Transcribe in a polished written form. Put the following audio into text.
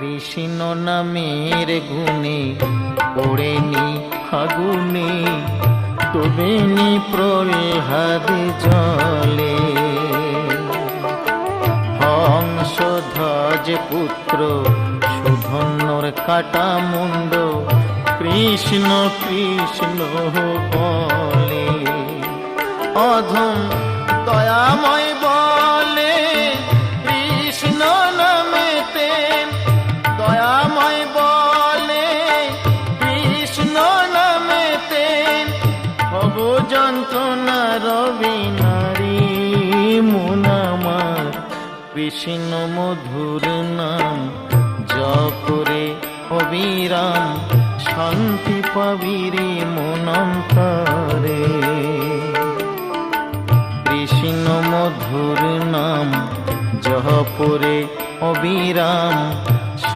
কৃষ্ণ নামের গুণে পড়েনি আগুনে, ডুবেনি প্রহ্লাদ জলে। হংসধ্বজ পুত্র সুধন্বর কাটা মুন্ড, কৃষ্ণ কৃষ্ণ বলে। অধম দয়াময় বলে কৃষ্ণ নামেতে, দয়াময় বলে কৃষ্ণ নামেতে। ভব যন্ত্রণার বিনারী মন আমার, কৃষ্ণ মধুর নাম জপরে অবিরাম। শান্তি পাবি রে মন অন্তরে, কৃষ্ণ মধুর নাম জপরে অবিরাম।